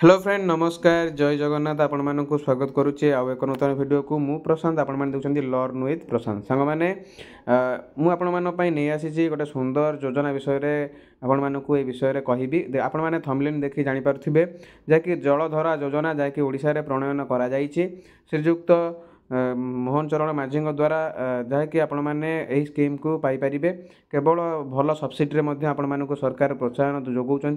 Hello friend नमस्कार जय जगन्नाथ आपण मानक स्वागत करुचे आउ एक नूतन वीडियो को मु प्रशांत आपण मैंने देखुं लर्न विथ प्रशांत सांग मैंने मुझे नहीं आसी गोटे सुंदर योजना विषय आपण मानक ये विषय कहबी आपण मैंने थंबनेल देखि जानीपारे जहाँकि जलधरा योजना जहाँकि ओडिशा रे प्रणयन करा श्रीजुक्त मोहन चरण माझी द्वारा जहाँकि आपण मैंने स्कीम को पाइपर केवल भल सब्सिडी आपण मानक सरकार प्रोत्साहन जोगाउं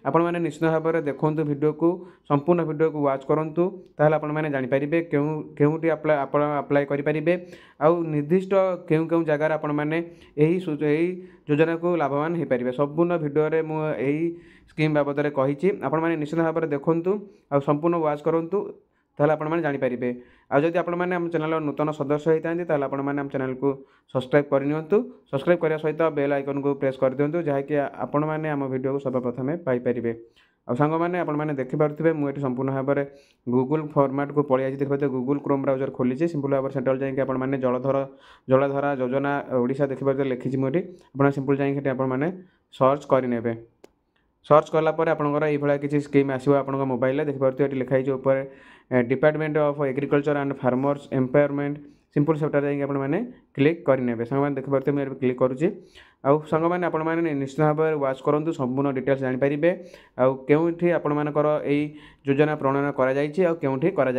आपण मैंने निश्चित भाव में देखु वीडियो को संपूर्ण वीडियो को वाच करूँ ताल आपण मैंने जानीपारे केउटी अप्लाई करेंगे आउ निर्दिष्ट केउ केउ जगार आपण मैंने यही योजना को लाभवान हो पारे संपूर्ण वीडियो मुझे स्कीम बाबद में कही आपण मैंने निश्चित भाव में देखु आ संपूर्ण वाच करूँ ताहले आपण माने जानि परिबे आ जदि आपण माने हम चैनल नूतन सदस्य होइतांती ताहले आपण माने हम चैनल को सब्सक्राइब करनियंतु सब्सक्राइब करिया सहित बेल आइकन को प्रेस कर दियंतु जहा कि आपण माने हम वीडियो को सर्वप्रथम पाई परिबे आ संग माने आपण माने देखि पारुथिबे मु एठी संपूर्ण भाव में गूगल फॉर्मेट को पळि आछि देखिबे गूगल क्रोम ब्राउजर खोली छि सिंपल भाव सेंट्रल जाई कि आपण माने जलधरा योजना ओडिशा देखि पारुथिबे लिखि छि मोठी आपण सिंपल जाई कि आपण माने सर्च करि नेबे सर्च कलापर आपंकर ये किसी स्कीम आसो आप मोबाइल देखिए ये लिखाई ऊपर department of agriculture and farmers empowerment simple sector जाकि मैंने क्लिक करेंगे सांग मैंने देखिए मुझे क्लिक करुच्ची आउ सांग मैंने आपण मैंने निश्चित भाव में वाच करूँ संपूर्ण डिटेल्स जानीपारे आउ केउठी आपण मानकर योजना प्रणयन करा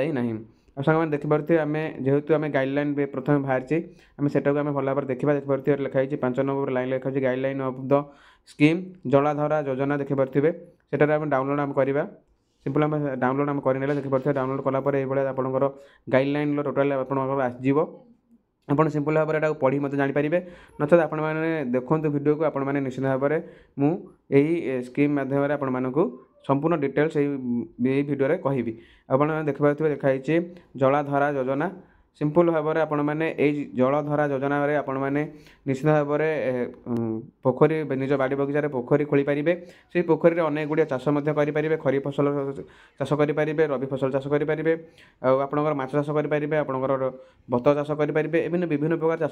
सांग मैंने देखिए आम जेहेतु आम गाइडलाइन प्रथम बाहरी आम से भल भाव देखिए लिखाई 5 नंबर लाइन लिखाई गाइडलाइन ऑफ द स्कीम जलधरा योजना देखिए से डाउनलोड आम करवा सिंपल आम डाउनलोड आम करने देखिए डाउनलोड कलापर ये आपंकर गाइडलाइन टोटाल आसजी आप सिंपल भाव में पढ़ी मत जानीपारे नचेत आपण मैंने देखूँ वीडियो को आपण मैंने निश्चित भाव में मुझे स्कीम मध्यम आपण मानक संपूर्ण डिटेल्स यही वीडियो कहबी आप देखिए लिखाई जलधरा योजना सिंपल भाव में आपण मैंने जलधरा योजना आपण मैंने निश्चित भाव में पोखरी निज बाड़ी बगीचार पोखरी खोली पारे से पोखरी में अनेक गुड़िया चाष करेंगे खरीफ फसल चाष करेंगे रबी फसल चाष करेंगे आपंकर माछ चाष करेंगे आपंकर बत चाष करेंगे एवं विभिन्न प्रकार चाष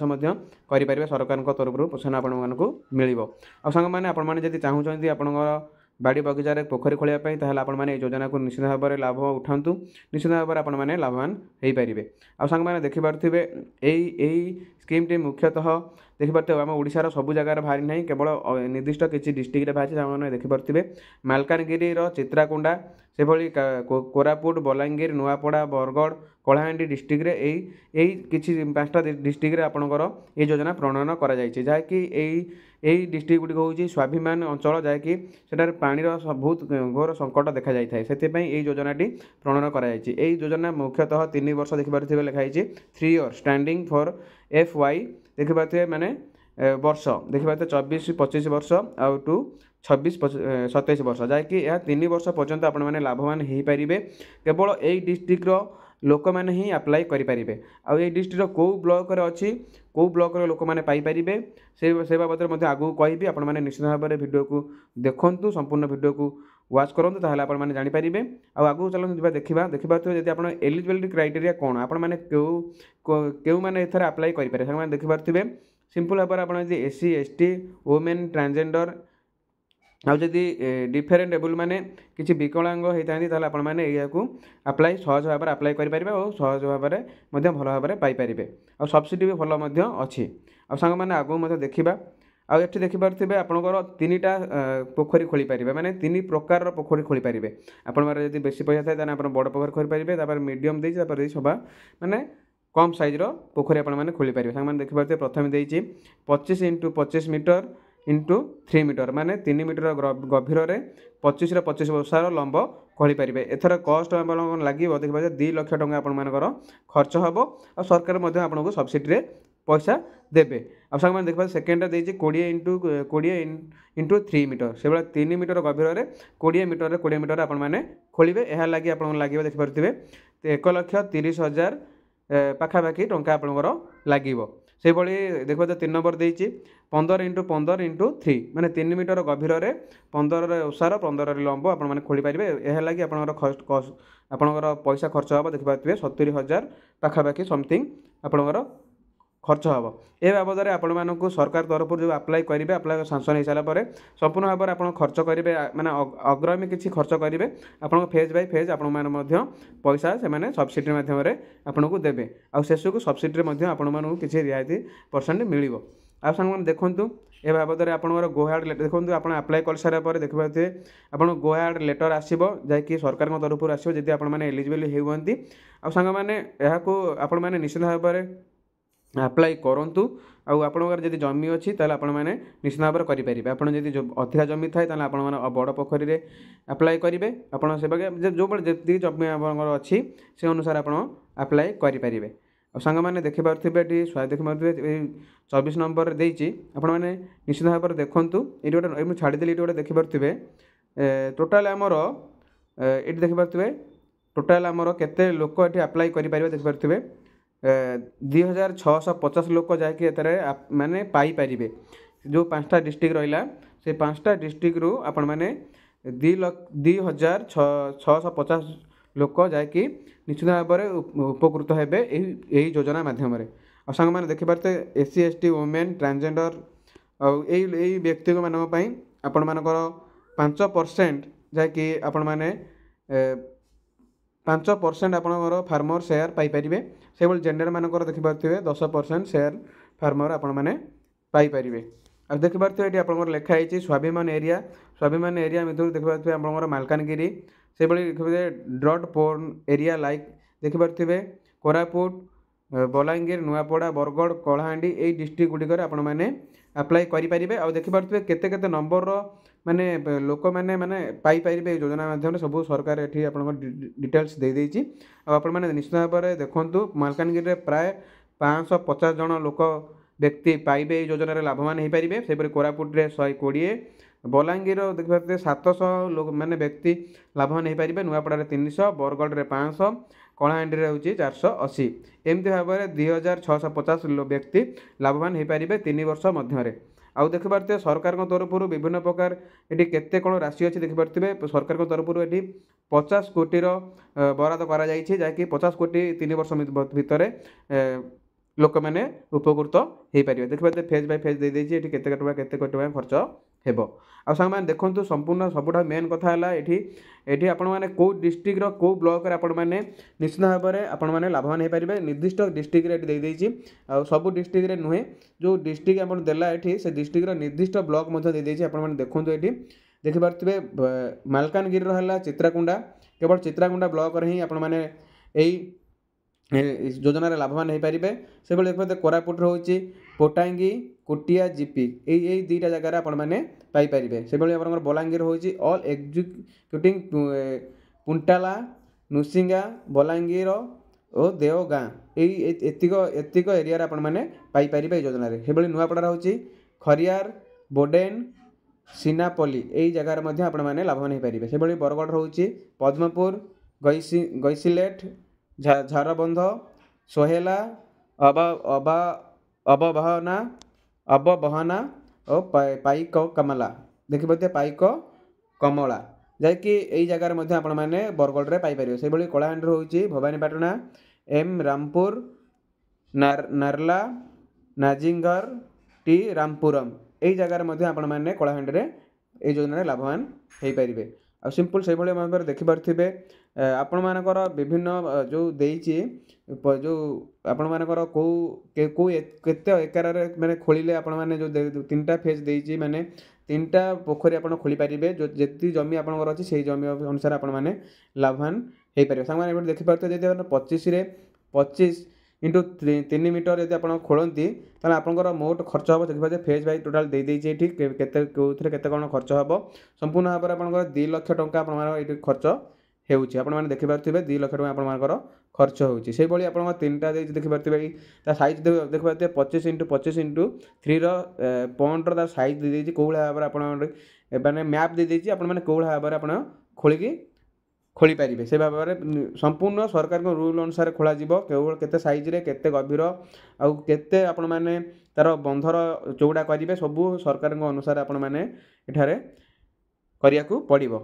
करेंगे सरकार तरफ प्रोत्साहन आपको मिल सांग मैंने आपड़ी चाहूँगी आपंकर बाड़ी बगीचार पोखरी खोलियापाई ताहले आपण माने योजना को निश्चित भाव में लाभ उठातु निश्चित भाव में आपण माने लाभवान हो पारे आ सांग मैंने देखिपे यही स्कीम टी मुख्यतः देखिपे आम ओडिशार सबु जगार बाहरी ना केवल निर्दिष्ट किसी डिस्ट्रिक्ट बाहरी मैंने देखिपे मालकानगिरी चित्राकोंडा से भली कोरापुट बलांगीर नुआपड़ा बरगढ़ कलाहांडी डिस्ट्रिक्ट यही किसी 5टा डिस्ट्रिक्ट आपणकर ये योजना प्रणयन करा डिस्ट्रिक्ट गुड़िक हूँ स्वाभिमान अंचल जहाँकि सेठार पानी बहुत घोर संकट देखा जाए से योजना प्रणयन करा योजना मुख्यतः 3 वर्ष देखिए लिखाई 3 इयर्स स्टैंडिंग फॉर FY देखिए माने वर्ष देखिए 24-25 वर्ष आउ टू 26-27 वर्ष जहाँकि यह 3 वर्ष पर्यंत आपण मैंने लाभवान हो पारे केवल यही डिस्ट्रिक्टर लोक मैंने ही अप्लाई करेंगे आउ ये डिस्ट्रिक्ट कौ ब्लॉक अच्छी कौ ब्लॉक लोक मैंने पाइपर से बाबद में आगू कहबी आपण मैंने निश्चित भाव में वीडियो को देखूँ संपूर्ण वीडियो को वाच करूँ ताहले आपण मैंने जानीपारे आगू चलते देखा देखिए जब आप एलिजिबिलिटी क्राइटेरिया कौन आपण मैंने क्यों मैंने एथर अप्लाई करेंगे देखिपे सिंपल भाव में आप SC ST वुमेन ट्रांसजेंडर आउ जदि डिफरेंट एबल माने किसी विकलांग होता है आपण मैंने यू अप्लाई सहज भाव में अप्लाई करेंगे और सहज भाव में भल भाव में पाइपर आ सब्सिडी भी भल अच्छी आ सांग मैंने आगू देखा आउ एठी देखिपे आपंकर 3टा पोखरी खोली पारे माने 3 प्रकार पोखरी खोली पारे आपंकर जब बेसी पैसा थाए आप बड़ पोखरी खोली पारे मीडियम देपर सभा माने कम साइज्र पोखरी आप खोली पारे सांग देखिपे प्रथम देती 25 × 25 मीटर इंटू 3 मीटर माने 3 मीटर गभीर 25 ରୁ 25 वर्षार लंब खोली पारे एथर कस्ट लगे देखिए 2 लाख टंका आपर खर्च हम और सरकार आपको सब्सिडी पैसा देवे आ सांग मैंने देखिए सेकेंड देती 20 × 3 मीटर से 3 मीटर गभीर 20 मीटर 20 मीटर आप खोलिए यह लगे आप लगे देखिपे 1,30,000 पाखापाखि टंका आपंकर लगे से भली देखो 3 नंबर देती 15 × 15 × 3 माने 3 मीटर गभीर 15 ओसार 15 लंब आप खोली पारे यह लगे आपंकर पैसा खर्च हम देखिए 70,000 पाखापाखि समथिंग आपंकर खर्च हम ए बाबद आपको सरकार तरफ जो अप्लाई करेंगे अप्लाई सांसन हो सारापर संपूर्ण भाव में आप खर्च करेंगे माने अग्रमी किसी खर्च करेंगे आप फेज बाय फेज आपण पैसा से सब्सिडी मध्यम आपको देवे आशेष को सब्सिडी आपको किसी रियायती परसेंट मिल आ सांग मैंने देखूँ ए बाबद आपंकर गोहार्ड देखो आप अप्लाई कर सारापर देखिए आप गोहार्ड लेटर आसो जैकि सरकार तरफ आसो जी आपने एलिजिबल होती सांग मैंने आपण मैंने निश्चित भाव में अप्लाई करूँ आपर जब जमी अच्छी आपने निश्चित भाव में करेंगे आप अधिका जमी थाए आप बड़ पोखरी में अप्लाई करेंगे आप जो जी जमी आपंकर अच्छी से अनुसार आप अप्लाई करेंगे सांग मैंने देखिपे देखिपे 24 नंबर देती आपने निश्चित भाव में देखूँ ये गोटे छाड़देली ये गोटे देखिपे टोटाल आमर ये देखिपे टोटाल आमर केते लोक ये अप्लाई करेंगे देखिपे 2650 लोक जैकि माने पाइपर जो 5टा डिस्ट्रिक्ट रहा से 5टा डिस्ट्रिक्ट रु आपण मैंने 2650 लोक जैकि निश्चित भाव में उपकृत हेबे यही योजना माध्यम आ सांग मैंने देखिपे SC ST वुमेन ट्रांसजेंडर यही व्यक्ति मानी आपण मानकर 5% जैकि आपण मैंने 5% आपंकर फार्मर सेयार पाइपर से भाई जेंडर मानकर देखिपे 10% सेयार फार्मर आपण मैंने पाइपर आ देखिपे ये आप लिखाई स्वाभिमान एरिया मध्य देखिपे आप मालकानगिरी से देखिए ड्रॉट पोर्न एरिया लाइक देखिपे कोरापुट बलांगीर नुआपड़ा बरगढ़ कलाहांडी यही डिस्ट्रिक्ट गुड़िक आपने अप्लाई करेंगे आ देखिपे केते नंबर माने लोक मैंने माने पाइपर योजना माध्यम सब सरकार ये आप डिटेल्स दे देती आपने निश्चित भाव में देखूँ मालकानगिरी प्राय 550 जन लोक व्यक्ति पाइबे योजना लाभवान हो पारे से कोरापुटे 120 बलांगीर देखिए 700 लोक मैंने व्यक्ति लाभवान हो पारे नुआपड़ा 300 बरगढ़ में 500 कलाहांडी हूँ 480 एमती भाव में 2650 व्यक्ति लाभवान हो पारे 3 वर्ष मध्य आउ देखिपे सरकार तरफ विभिन्न प्रकार ये केते कौन राशि अच्छी देखिपे सरकार तरफ ये 50 कोटी बराद करा जैकि 50 कोटी 3 वर्ष भितर लोक मैंने उपकृत हो पारे देखिए फेज बाय फेज दे देती ये केते कोटी खर्च हेबो आ सांग मैंने देखो संपूर्ण सबुठा मेन कथा ये आपण मैंने कौ डिस्ट्रिक्टर कौ ब्लॉक आपण मैंने निश्चित भाव में आपण मैंने लाभवान हो पारे निर्दिष्ट डिस्ट्रिक्ट दे देती सब डिस्ट्रिक्ट नुहे जो डिस्ट्रिक्ट आप देला ये से डिस्ट्रिक्ट निर्दिष्ट ब्लॉक दे देती आपने देखो ये देखिपे मालकानगिरी है चित्राकुंडा केवल चित्राकुंडा ब्लॉक ही आपण मैंने यही योजना लाभवान हो पारे से देखते कोरापुट रोचे पोटांगी कोटिया जीपी यही 2टा जगार आपने पाइपर से भाई बलांगीर हूँ ऑल एग्जीक्यूटिंग पुंटाला नुसिंगा बलांगीर और देवगाँ एतिक एरिया आपने पाइपर योजना से भाई नुआपड़ा हूँ खरियार बोडेन सीनापल्ली यही जगार आपने लाभवान हो पारे से भाई बरगढ़ हूँ पद्मपुर गईसिलेट झारबंध सोहेला अबबहाना और पाइक कमला देखिए पाइक कमला जैकि यही जगार आपने बरगढ़ में पाइपर से भाई कलाहांडी हूँ भवानीपाटना एम रामपुर नारला नाजिंगर टी रामपुरम यही जगार आपने कलाहांडी में यही योजना लाभवान हो पारे आ सिंपल से भाई भाव में देखिपे आपण मानकर विभिन्न जो देची जो आपण मानकर कौ केते एकार मैंने खोलिले आपण माने जो 3टा फेज देची माने 3टा पोखरी आप खोली पारे जो जी जमी आपंकर अच्छी से जमी अनुसार आपण मैंने लाभवान हो पारे सांग देखिपे जब 25 इंटू 3 मीटर यदि आप खोलती ताल आपंकर मोट खर्च हम देखिए फेज बाई टोटाल दे देती केते कौन खर्च हम संपूर्ण भाव में आपंकर 2 लाख टंका ये खर्च होउची आपण माने देखिपे 2 लाख टंका आपंकर खर्च होउची से भाई आप 3टा देखिपे साइज देखिए 25 इंटू 3 पॉइंट साइज दे देती कौ भाव में आपने मैप दे देती आपने कौ भाव में आप खोलिकी खोली पारे से भाव में संपूर्ण सरकार रूल अनुसार खोल केवल केते साइज रे केते गभीर आउ केते आपण माने तार बंधर चौड़ा करेंगे सबू सरकार अनुसार आपण माने एठारे करिया को पड़िबो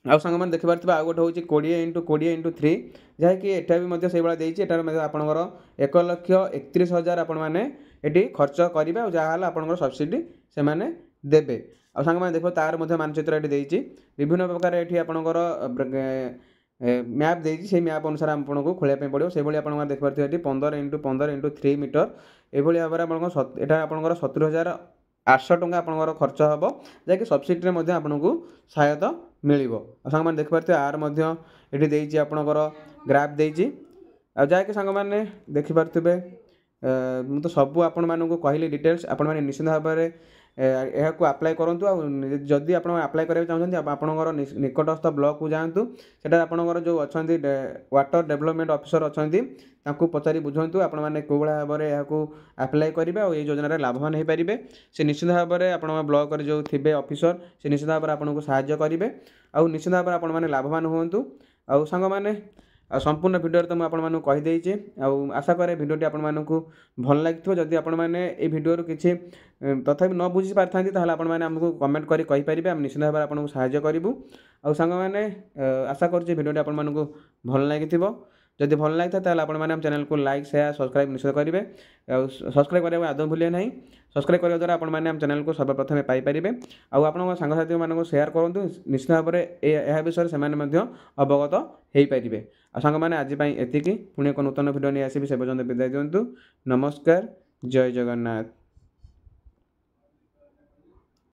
आउ सांग मैंने देखिपारे आउ गोटे हूँ 20x20x3 जहाँकि एटा भी से भाई देती एटार आपंकर 1,31,000 आपण मैंने ये खर्च करेंगे और जहाँ आपंकर सब्सिडी से मैंने देवे आ सांग मैंने देख तार मानचित्र ये देती विभिन्न प्रकार ये आपंकर मैप देती से मैप अनुसार आपको खोलने पड़ो से भाई आप देखिए ये 15x15x3 मीटर ये भाव में यहाँ आपंकर 70,800 टंका आपंकर खर्च हम जैकि सब्सिडी आपको सहायता मिल सांग मैंने देखिए आर ये देती आपंकर ग्राफ देती आ जहाँकि सांग मैंने देखिपे मु तो सबू आपण मानक कहली डिटेल्स आपण मैंने निश्चित भाव में यह आप्लाय करूँ जदि आप आप्लाय करा चाहते आपंकर निकटस्थ ब्लॉक को जातु सेटा आपंकर जो अच्छा वाटर डेवलपमेंट ऑफिसर अच्छा पचारि बुझंतु आपण मैंने कौ भाव में यह आप्लाय करेंगे और ये योजन लाभवान हो पारे से निश्चित भाव में आप ब्लॉक जो थे ऑफिसर से निश्चित भाव में आपको साहाय्य करेंगे और निश्चित भाव में आपण मैंने लाभवान हूँ आउ सांग मैंने संपूर्ण भिडियो तो मुझे कहीदे आशा करे भिडियोटी आपको भल लगी जदि आपण मैंने ये भिडियो किसी तथापि न बुझी पारि था आपण मैंने आमको कमेंट करें आम निश्चित भाव में आपको साहाय्य करूँ आउ सांग मैंने आशा करुँचे भिडियोटी आपको भल लगी जदि भल लगी था आप चैनल को लाइक शेयर सब्सक्राइब निश्चित करेंगे सब्सक्राइब करने आदौ भूलिए ना सब्सक्राइब करने द्वारा आप चैनल को सर्वप्रथम पाइपर आउ सांगसाथी मानक शेयर करूँ निश्चित भाव में यह विषय से अवगत हो पारे आ सांग मैंने आज एति पुणी एक नूतन भिडियो नहीं आसबि से पर्यटन विदाय दिंतु नमस्कार जय जगन्नाथ।